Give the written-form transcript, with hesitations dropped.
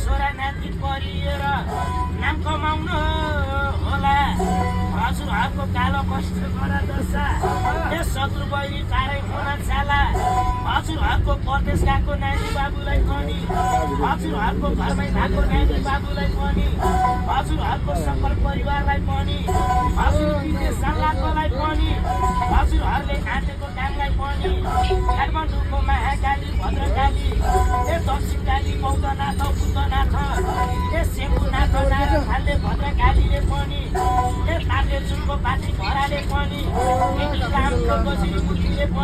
छोरा नाति परिएर नाम कमाउनु होला हजुरहरूको कालो कष्ट गरा दशा यस शत्रु बैरी टाढै हुन चाला हजुरहरूको परदेश गएको नानी बाबुलाई पनि हजुरहरूको घरमै भएको नानी बाबुलाई पनि हजुरहरूको सकल परिवारलाई पनि हजुर विदेश जालाकोलाई पनि हजुरहरूले आँटेको कामलाई पनि काठमाडौँको महाकाली भद्रकाली ए दक्षिणकाली बौद्धनाथ बुद्धनाथ ए सेम्बुनाथ नारायणले भद्रकालीले पनि ए ताले चुनको पाठी घराले पनि रामको बसिरी मुखीले पनि